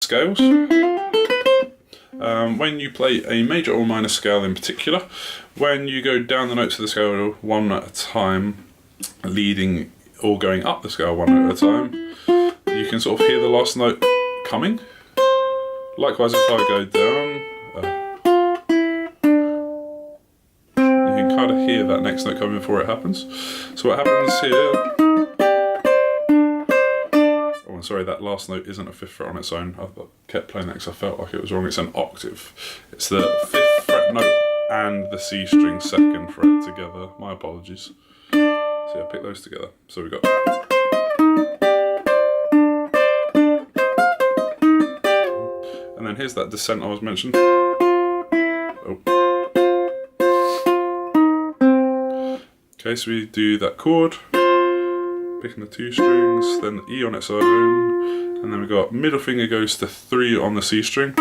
scales. When you play a major or minor scale in particular, when you go down the notes of the scale one at a time, leading or going up the scale one note at a time, you can sort of hear the last note coming. Likewise, if I go down, you can kind of hear that next note coming before it happens. So what happens here, oh, I'm sorry, that last note isn't a 5th fret on its own. I kept playing that because I felt like it was wrong. It's an octave. It's the 5th fret note and the C string 2nd fret together. My apologies. So yeah, pick those together. So we got. And then here's that descent I was mentioning. Oh. Okay, so we do that chord, picking the 2 strings, then the E on its own, and then we got middle finger goes to 3 on the C string.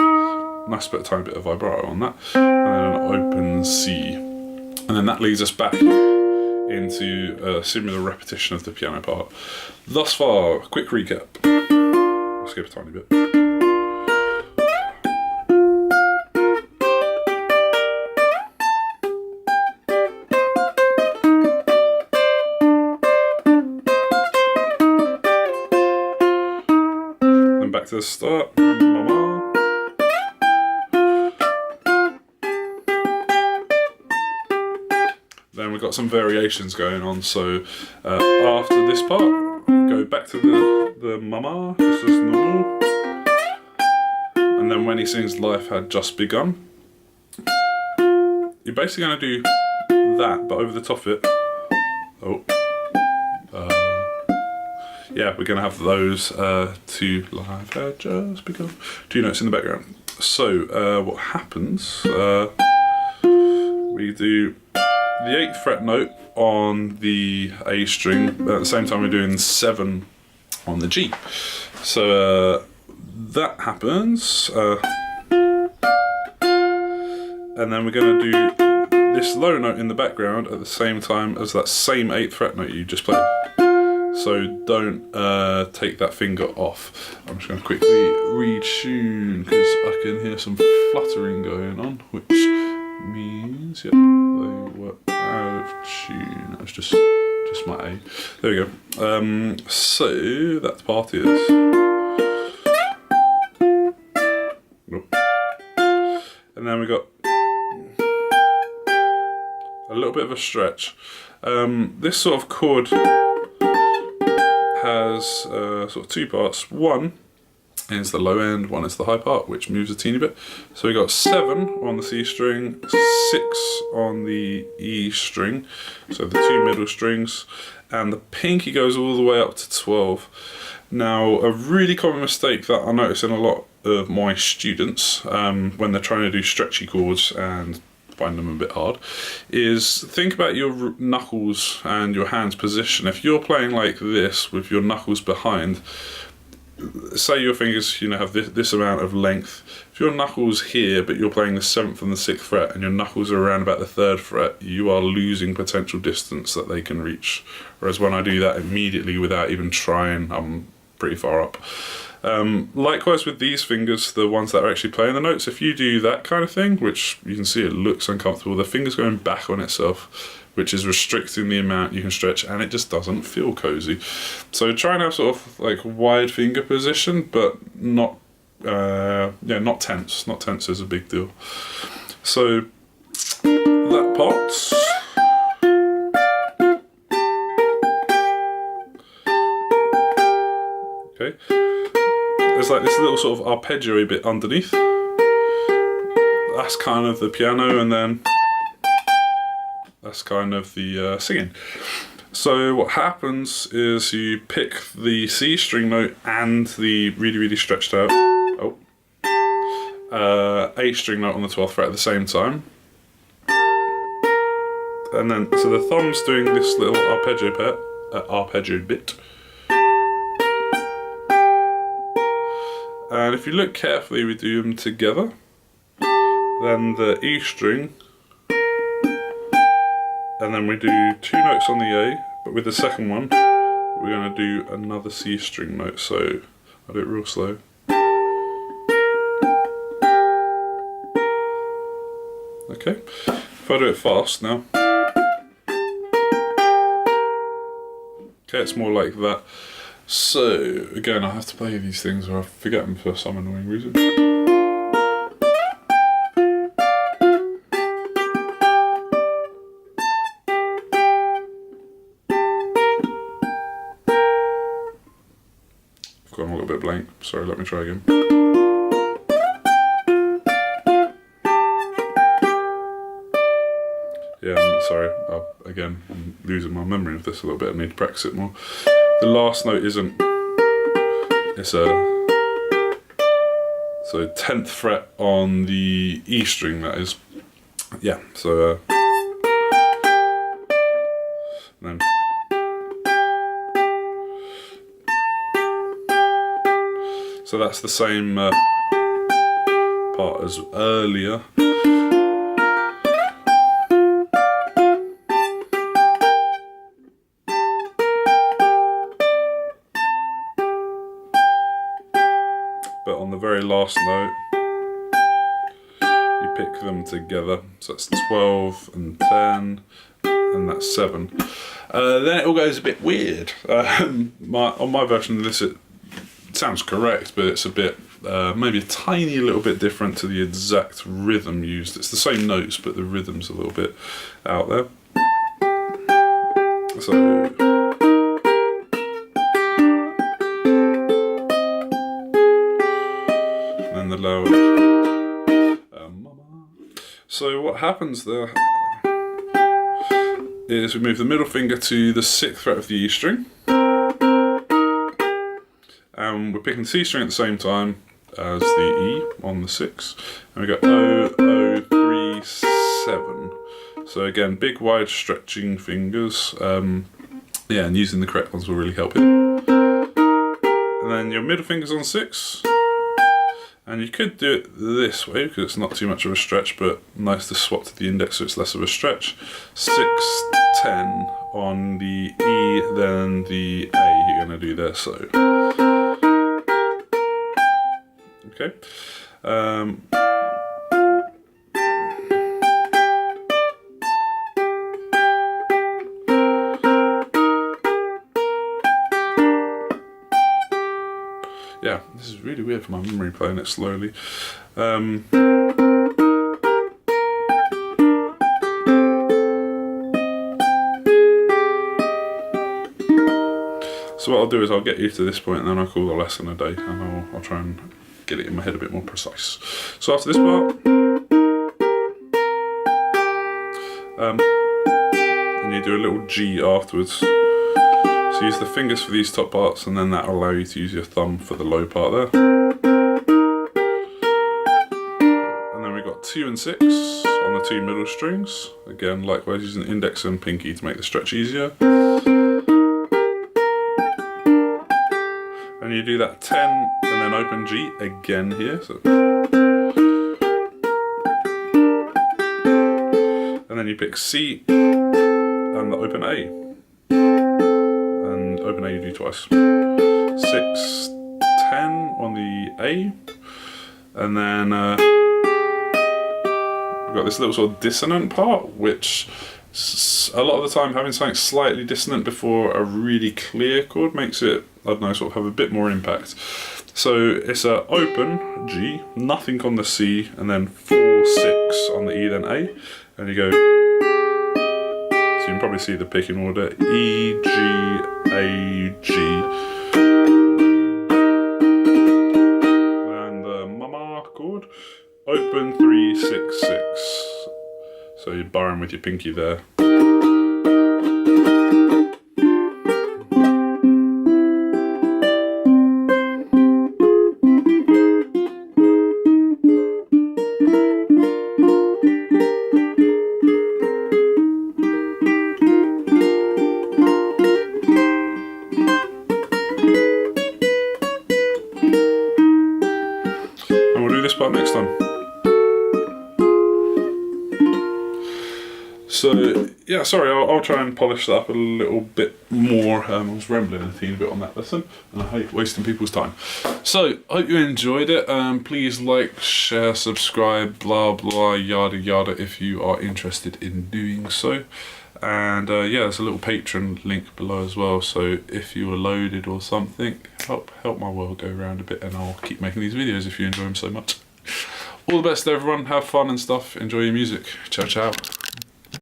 Nice bit, tiny bit of vibrato on that, and then an open C. And then that leads us back into a similar repetition of the piano part. Thus far, quick recap. I'll skip a tiny bit. Then back to the start. Mama. Then we've got some variations going on, so after this part, go back to the mama, just as normal. And then when he sings Life Had Just Begun, you're basically going to do that, but over the top of it. Oh. Yeah, we're going to have those two Life Had Just Begun, 2 notes in the background. So what happens, we do the 8th fret note on the A string, but at the same time we're doing 7 on the G. So that happens, and then we're going to do this low note in the background at the same time as that same 8th fret note you just played. So don't take that finger off. I'm just going to quickly retune because I can hear some fluttering going on, which means, yeah, they were out of tune. That was just my A. There we go. So that part is. Nope. And then we got a little bit of a stretch. This sort of chord has sort of 2 parts. One is the low end, one is the high part, which moves a teeny bit. So we got 7 on the C string, 6 on the E string, so the 2 middle strings, and the pinky goes all the way up to 12. Now, a really common mistake that I notice in a lot of my students when they're trying to do stretchy chords and find them a bit hard, is think about your knuckles and your hand's position. If you're playing like this with your knuckles behind, say your fingers, have this amount of length. If your knuckles here, but you're playing the 7th and the 6th fret, and your knuckles are around about the 3rd fret, you are losing potential distance that they can reach. Whereas when I do that immediately without even trying, I'm pretty far up. Likewise with these fingers, the ones that are actually playing the notes, if you do that kind of thing, which you can see it looks uncomfortable, the finger's going back on itself, which is restricting the amount you can stretch, and it just doesn't feel cozy. So try and have sort of like wide finger position, but not not tense. Not tense is a big deal. So that part. Okay. There's like this little sort of arpeggio bit underneath. That's kind of the piano, and then that's kind of the singing. So what happens is you pick the C string note and the really, really stretched out A string note on the 12th fret at the same time. And then, so the thumb's doing this little arpeggio bit. And if you look carefully, we do them together. Then the E string, and then we do 2 notes on the A, but with the second one, we're going to do another C string note. So I'll do it real slow. Okay, if I do it fast now. Okay, it's more like that. So, again, I have to play these things or I forget them for some annoying reason. I've gone a little bit blank. Sorry, let me try again. Yeah, sorry. Again, I'm losing my memory of this a little bit. I need to practice it more. The last note isn't. It's a. So 10th fret on the E string, that is. Yeah, so. Then. So that's the same part as earlier. But on the very last note, you pick them together. So that's 12 and 10, and that's 7. Then it all goes a bit weird. On my version of this, it sounds correct, but it's a bit, maybe a tiny little bit different to the exact rhythm used. It's the same notes, but the rhythm's a little bit out there. So. And the lower. So what happens there is we move the middle finger to the 6th fret of the E string. And we're picking the C string at the same time as the E on the 6. And we go 0, 0, 3, 7. So again, big wide stretching fingers. Yeah, and using the correct ones will really help it. And then your middle finger's on 6. And you could do it this way because it's not too much of a stretch, but nice to swap to the index so it's less of a stretch. 6, 10 on the E, then the A you're going to do there, so. Okay. Yeah, this is really weird for my memory playing it slowly. So what I'll do is I'll get you to this point and then I'll call the lesson a day, and I'll try and get it in my head a bit more precise. So after this part, and you do a little G afterwards. So use the fingers for these top parts, and then that'll allow you to use your thumb for the low part there. And then we've got 2 and 6 on the 2 middle strings. Again, likewise using index and pinky to make the stretch easier. And you do that 10 and then open G again here. So. And then you pick C and the open A. Open A you do twice. 6, 10 on the A, and then we've got this little sort of dissonant part, which a lot of the time having something slightly dissonant before a really clear chord makes it, I don't know, sort of have a bit more impact. So it's a open G, nothing on the C, and then 4, 6 on the E, then A, and you go. So you can probably see the picking order: E, G, A, G, and the mama chord, open 3, 6, 6. So you're barring with your pinky there. Part next time. So yeah, sorry, I'll try and polish that up a little bit more. I was rambling a teeny bit on that lesson, and I hate wasting people's time. So I hope you enjoyed it. Please like, share, subscribe, blah blah yada yada if you are interested in doing so. And yeah, there's a little Patreon link below as well. So if you were loaded or something, help my world go around a bit, and I'll keep making these videos if you enjoy them so much. All the best to everyone. Have fun and stuff. Enjoy your music. Ciao ciao.